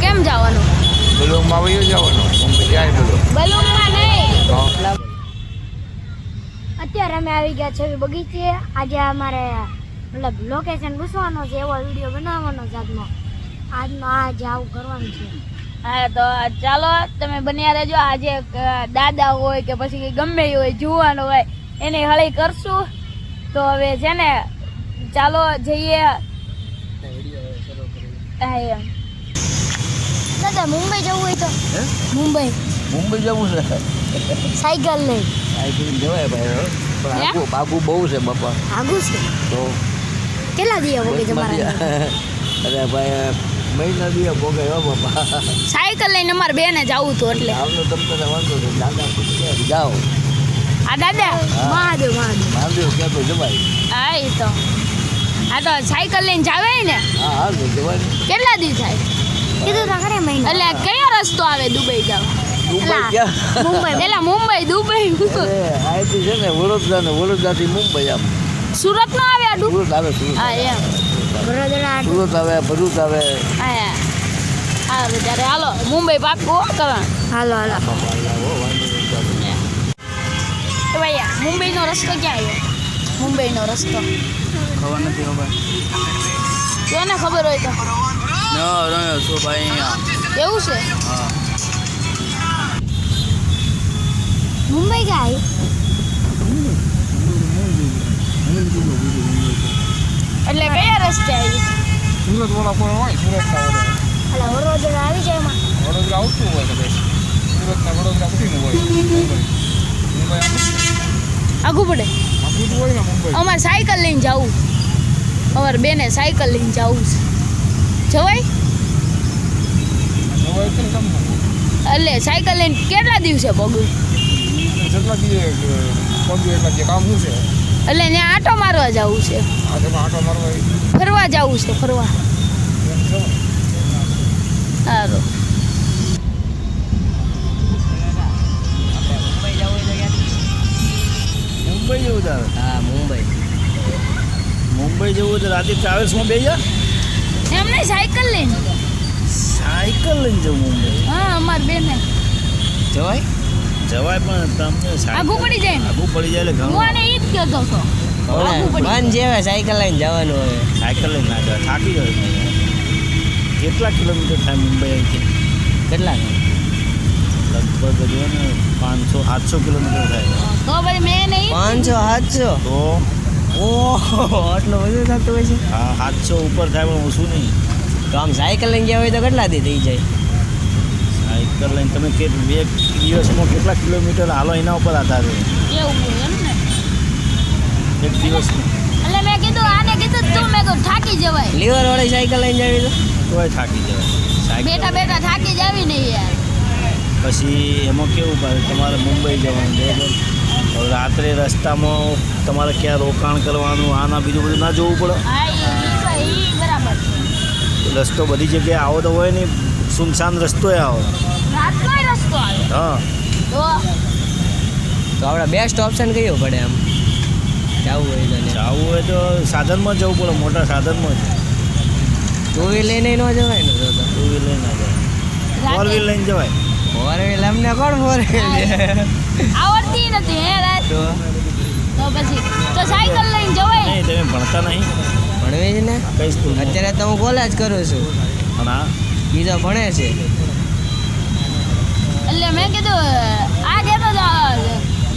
કેમ જવાનું? બલૂનમાં વયું જવાનું. મુંબઈ જાય બલૂનમાં નહીં. અત્યારે અમે આવી ગયા છે બગીચે. આજે અમારે મતલબ લોકેશન પૂછવાનો છે, એવો વિડીયો બનાવવાનો છે આજનો આજે આવું કરવાનું છે. હા તો ચાલો તમે બન્યા રહેજો. આજે દાદા હોય કે પછી ગમે હોય જુવાનો હોય એની હળી કરશું. તો હવે છે ને ચાલો જઈએ. હા એમ દાદા મુંબઈ જવું હોય તો મુંબઈ જવું છે. સાયકલ લઈ સાયકલ જવાય ભાઈ, પણ આગુ બહુ છે બાપા. આગું છે તો કેટલા દિવસ વગી તમારા? અરે ભાઈ મહિના દિવસ ભોગે હો બાપા. સાયકલ લઈને અમારે બેને જવું હતું એટલે આવનું તમને વાંધો નહીં. દાદા પૂછે જાઓ. આ દાદા મહાદેવ મહાદેવ ક્યાં તો જવાય. હા એ તો હા તો સાયકલ લઈને જાવે ને. હા હા તો જવાય. કેટલા દિવસ થાય કીધું તો ખરે મહિના. એટલે કયો રસ્તો આવે દુબઈ જવા? મુંબઈ ક્યાં? મુંબઈ પેલા મુંબઈ દુબઈ અહીંથી છે ને વડોદરાથી મુંબઈ આમ. સુરત નો આવે આડું? સુરત આવે સુરત. હા એમ વડોદરા સુરત આવે ભરૂચ આવે. હા સારું ત્યારે હાલો મુંબઈ પાકું કરવા. હાલો ભાઈ મુંબઈનો રસ્તો ક્યાં આવ્યો? મુંબઈનો રસ્તો ખબર નથી હવે. કોને ખબર હોય તો શું ભાઈ અહીંયા એવું છે? હા મુંબઈ ગયા એટલે કયા રસ્તે આવી? સુરત વડાપાવ હોય. સુરત એટલે વડોદરા આવી જાય એમાં. વડોદરા આવતું હોય તો સુરતના વડોદરા ઉઠીને હોય. મુંબઈ આગું પડે. આખું હોય ને મુંબઈ. અમારે સાયકલ લઈને જવું. અમારે બેને સાયકલ લઈને જવું છે. જવાય? જવાય છે ને તમને. એટલે સાયકલ લઈને કેટલા દિવસે પગું? જેટલા દિવસ પગ્યું એટલા જે કામ શું છે. એટલે ત્યાં આંટો મારવા જવું છે. આ તમે આટો મારવા ફરવા જવું છે ફરવા. સારું મુંબઈ જવું તારે? હા મુંબઈ જવું તો રાતે ટ્રાવેલ્સમાં બેસી જા. એમને સાયકલ લઈને. સાયકલ લઈને જવું મુંબઈ? હા અમારે બેને જવાય. પણ તમને આગું પડી જાય ને. આગું પડી જાય એટલે હું આને ઈ જ કહેતો હતો. આગું પડી મન જેવા સાયકલ લઈને જવાનું હવે. સાયકલ લઈને ના જાય, થાકી જાય. કેટલા કિલોમીટર થાય મુંબઈ અહીંથી? કેટલા? લગભગ જો ને 500-700 કિલોમીટર થાય. તો પછી મેં નહીં 500-700. તો ઓહો આટલો બધું થતું હોય છે. હા 700 ઉપર થાય પણ ઓછું નહીં. તો આમ સાયકલ લઈને ગયા હોય તો કેટલા દી થઈ જાય? સાયકલ લઈને તમે બે દિવસમાં કેટલા કિલોમીટર હાલો એના ઉપર આધાર રહે. એવું હોય એમ ને. એક દિવસમાં એટલે મેં કીધું આને કીધું તું મેં કહું થાકી જવાય. લીવર વાળી સાયકલ લઈને જાવી તો તોય થાકી જવાય. બેઠા બેઠા થાકી જાવી નહીં યાર. પછી એમાં કેવું પડે તમારે મુંબઈ જવાનું બરાબર. હવે રાત્રે રસ્તામાં તમારે ક્યાં રોકાણ કરવાનું આના બીજું બધું ના જોવું પડે. હા ઈ બરાબર. રસ્તો બધી જગ્યાએ આવો તો હોય નહીં, સુનસાન રસ્તોય આવો. રાતનો રસ્તો આવે હા તો આપણે બેસ્ટ ઓપ્શન કયો પડે આમ જવું હોય તો? જવું હોય તો સાધનમાં જવું પડે, મોટા સાધનમાં જ. ટુ વ્હીલ લઈને ન જવાય ને તો? ટુ વ્હીલ લઈને ના જવાય, ફોર વ્હીલ લઈને જવાય. ફોર વ્હીલ અમને કોણ ફોર વ્હીલ આવડતી નથી હે રાત. તો પછી તો સાયકલ લઈને જવાય. નહીં તમે ભણતા નહીં? ભણવે જ ને. કઈ સ્કૂલ? અત્યારે તો હું કોલેજ કરું છું. અને હા બીજો ભણે છે. એટલે મેં કીધું આ કહેતો હતો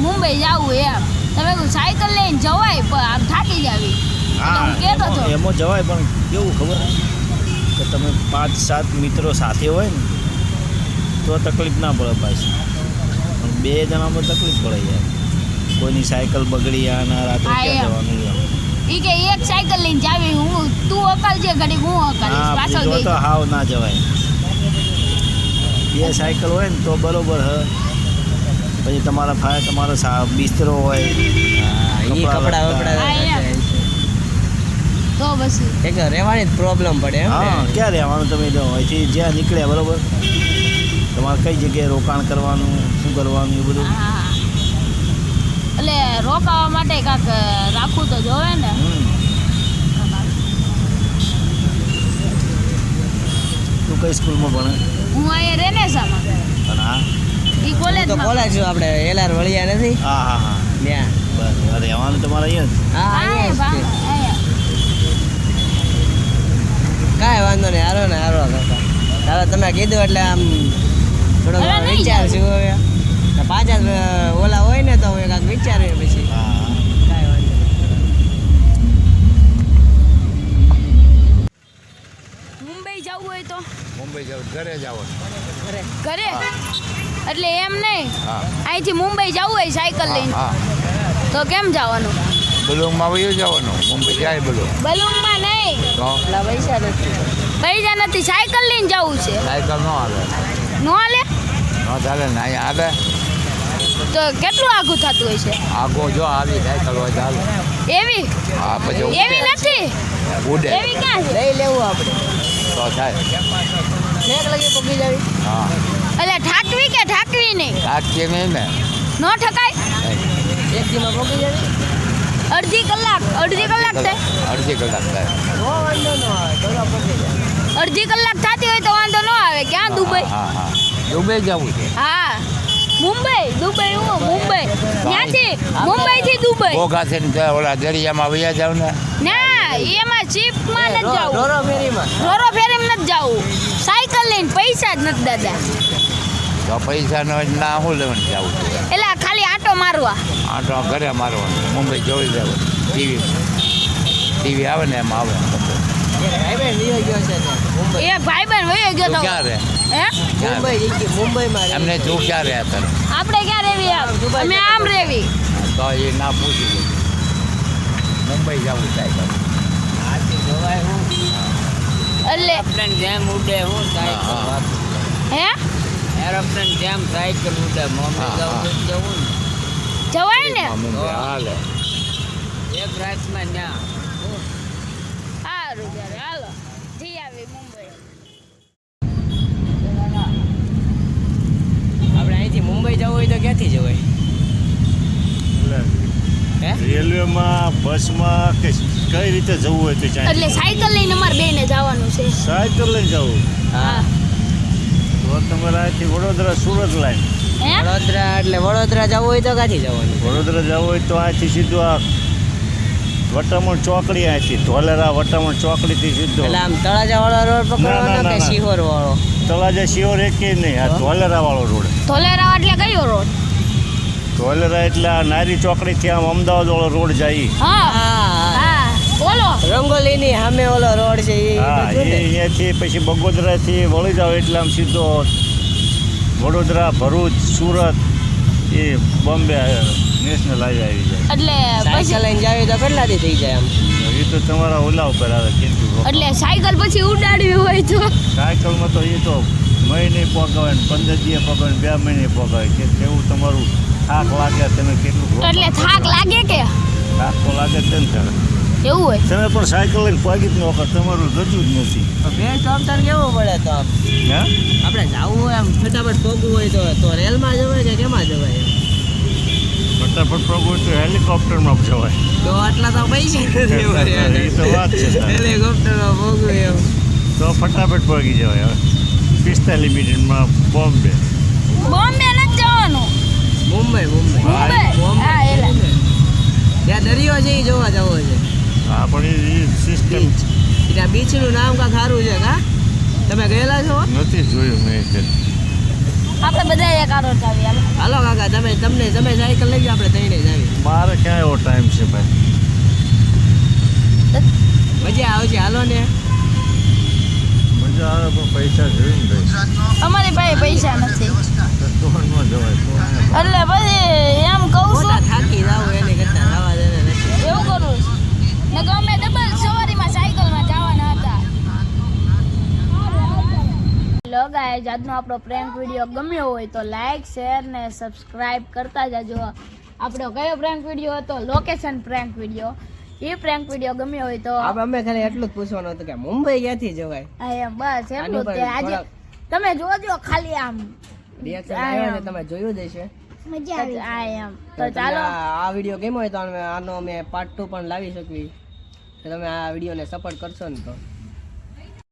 મુંબઈ જવું એમ. તમે કહું સાયકલ લઈને જવાય પણ આમ થાકી જાવી. હું કહેતો હતો એમાં જવાય પણ કેવું ખબર કે તમે 5-7 મિત્રો સાથે હોય ને તો તકલીફ ના પડે પાછી. પણ 2 જણામાં તકલીફ પડે યાર. કોઈની સાયકલ બગડી આના રાત્રે હા, ક્યાં એમ. જવાનું યાર. ઈ કે એક સાયકલ લઈને જાવી તું અકલજે ઘડી હું અકલીશ હા પાછળ બીજો તો બેસી. હાવ ના જવાય. 2 સાયકલ હોય ને તો બરોબર હ. પછી તમારા બિસ્તરો હોય, હા એ કપડા હા, વપડા એમ. તો પછી એક રહેવાની જ પ્રોબ્લેમ પડે એમ હા ને. ક્યાં રહેવાનું તમે જો અહીંથી જ્યાં નીકળ્યા બરોબર તમારે કઈ જગ્યાએ રોકાણ કરવાનું, શું કરવાનું એ બધું. હા એટલે રોકાવા માટે કાંક રાખવું તો જોવે ને. ટુ તું કઈ સ્કૂલમાં ભણે હું અહીંયા રેનેસામાં અને હા ઈ તો કોલેજમાં કોલેજ છું આપણે એલઆર વળિયા નથી હા હા હા ત્યાં બસ અરે રહેવાનું તમારે અહીંયા હા અહીંયા અહીંયા જ છે. અહીંયા કાંઈ વાંધો નહીં હારો ને હારો કાકા હવે તમે કીધું એટલે આમ થોડો હવે નહીં વિચાર છું હવે પાછા જ ઓલા હોય ને તો હવે કાંઈક વિચારીએ પછી હા કાંઈ વાંધો નહીં મુંબઈ જવું હોય તો મુંબઈ જાવ ઘરે જાવ ઘરે એટલે એમ નહીં હા અહીંથી મુંબઈ જવું હોય સાયકલ લઈને હા તો કેમ જવાનું બલુંગમાં વયું જવાનું મુંબઈ જાય બલુંગ બલૂનમાં નહીં તો એટલા પૈસા નથી પૈસા નથી સાયકલ લઈને જવું છે સાયકલ ન હાલે નો હાલે ન ચાલે ને અહીંયા હાલે તો કેટલું આઘું થતું હોય છે આગો જો આવી સાયકલ હોય ચાલે એવી હા પછી એવી નથી ઉડે એવી ક્યાં છે લઈ લેવું આપણે તો થાય ઠેક લગી પગી જાવી હા એટલે ઠાકવી કે ઠાકવી નહીં થાકીએ નહીં ને નો ઠકાય એક દીમાં પગી જાવી અડધી કલાક થાય અડધી કલાક થાય નો વાંધો ન આવે થોડા પગી જાય અડધી કલાક થતી હોય તો વાંધો ન આવે ક્યાં દુબઈ હા હા દુબઈ જવું છે હા દુબઈ ત્યાંથી મુંબઈ થી દુબઈ ઘોઘા થઈને તો ઓલા દરિયામાં વયા જાવ ને ના એમાં શિપમાં નથી જવું ઢોરો ફેરીમાં રોરો ફેરીમ નથી જવું સાયકલ લઈને પૈસા જ નથી દાદા તો પૈસા ન હોય ના શું લેવાનું જવું છે એટલે ખાલી આટો મારવા આટો ઘરે મારવાનું મુંબઈ જોઈ લેવું ટીવી આવે ને એમાં આવે ભાઈ વિયો ગયો છે ત્યાં મુંબઈ એ ભાઈબંધ વયો ગયો તું તો ક્યાં રહે હે મુંબઈ જઈ ગઈ મુંબઈમાં એમને તું ક્યાં રહ્યા તને આપણે ક્યાં રેવી અમે આમ રેવી તો એ ના પૂછી લે મુંબઈ જવું સાયકલ જોવાય હું એટલે એરોપ્લેન જેમ ઉડે હું હા, હા. હે એરોપ્લેન જેમ સાયકલ ઉડે મમ્મી હા, હા. જવું જવાય ને મુંબઈ હાલે એક રાતમાં ત્યાં સારું ત્યારે હાલો જઈ આવી મુંબઈ આપણે અહીંથી મુંબઈ જવું હોય તો ક્યાંથી જવાય હે રેલવેમાં બસમાં કે કઈ રીતે જવું હોય તો એટલે સાયકલ લઈને અમારે બેને જવાનું છે સાયકલ લઈને જવું હા તો તમારે અહીંથી વડોદરા સુરત લાઈન હે વડોદરા એટલે વડોદરા જવું હોય તો ક્યાંથી જવાનું વડોદરા જવું હોય તો અહીંથી સીધું આ વટામણ ચોકડી અહીંથી ધોલેરા વટામણ ચોકડીથી સીધો એટલે આમ તળાજા વાળો રોડ પકડવાનો ના, કે ના. શિહોર વાળો તળાજા શિહોર એકે નહીં આ ધોલેરા વાળો રોડ ધોલેરા એટલે કયો રોડ ધોલેરા એટલે આ નારી ચોકડીથી આમ અમદાવાદ વાળો રોડ જાય ઈ. હા હા હા બોલો રંગોલીની સામે ઓલો રોડ છે એ હા એ બધું ને? અહીંયાથી પછી બગોદરાથી વળી જાવ એટલે આમ સીધો વડોદરા ભરૂચ સુરત એ બોમ્બે નેશનલ હાઈવે આવી જાય એટલે સાયકલ પછી લઈને જાવી તો કેટલાથી થઈ જાય આમ એ તો તમારા ઓલા ઉપર આવે કેટલું રોકાણ. એટલે સાયકલ પછી ઉડાડવી હોય તો સાયકલમાં તો એ તો મહિને પોગાવે ને 15 દિવસે પોગાવે ને 2 મહિને પોગાવે કે કેવું તમારું થાક લાગે તમે કેટલું રોકાણ એટલે થાક લાગે કે થાક તો લાગે જ ને ત્યારે. એવું હોય તમે પણ સાયકલ લઈને પોગી જ ન વખત તમારું રજૂ જ નથી બેસ્ટ ઓપ્શન કેવું પડે તો આમ હે આપણે જવું હોય આમ ફટાફટ પોગવું હોય તો રેલમાં જવાય કે કેમાં જવાય ફટાફટ પોગવું તો હેલિકોપ્ટરમાં જવાય તો આટલા તો પૈસા નથી એ તો વાત છે તારી. હેલિકોપ્ટરમાં પોગવું એમ તો ફટાફટ પોગી જવાય હવે 45 મિનિટમાં બોમ્બે બોમ્બે નથી જવાનું મુંબઈ મુંબઈ હા એલા ત્યાં દરિયો છે એ જોવા જવો છે હા પણ એ સિસ્ટમ ત્યાં બીચનું નામ કાંક સારું છે કા તમે ગયેલા છો નથી જોયું મેં તે. આપણે બધા એક આરો ચાવી હાલો હાલો કાકા તમે સાયકલ લઈ જાઓ આપણે તઈને જ આવી મારે ક્યાં એવો ટાઈમ છે ભાઈ મજા આવશે હાલો ને મજા આવે પણ પૈસા જોઈને ભાઈ અમારી પાસે પૈસા નથી તો ન જવાય તો એટલે પછી એમ કહું છું ખોટા થાકી જાવ એની કરતા જવા દેને નથી એવું કરું છું ને ગમે ડબલ સવારીમાં સાયકલમાં જવાના હતા લો ગાઈસ આજનો આપણો પ્રેન્ક વિડીયો ગમ્યો હોય તો લાઈક શેર ને સબસ્ક્રાઇબ કરતા જજો આપણો કયો પ્રેન્ક વિડીયો હતો લોકેશન પ્રેન્ક વિડીયો એ પ્રેન્ક વિડીયો ગમ્યો હોય તો અમે ખાલી એટલું જ પૂછવાનું હતું કે મુંબઈ ક્યાંથી જવાય હા એમ બસ આની એટલું જ પર તે આજે તમે જોજો ખાલી આમ રિએક્શન આવ્યા ને તમે જોયું જ હશે મજા આવી આ એમ તો તો ચાલો આ વિડીયો ગમ્યો હોય તો આનો અમે પાર્ટ 2 પણ લાવી શકવી તો તમે આ વિડીયોને સપોર્ટ કરશો ને તો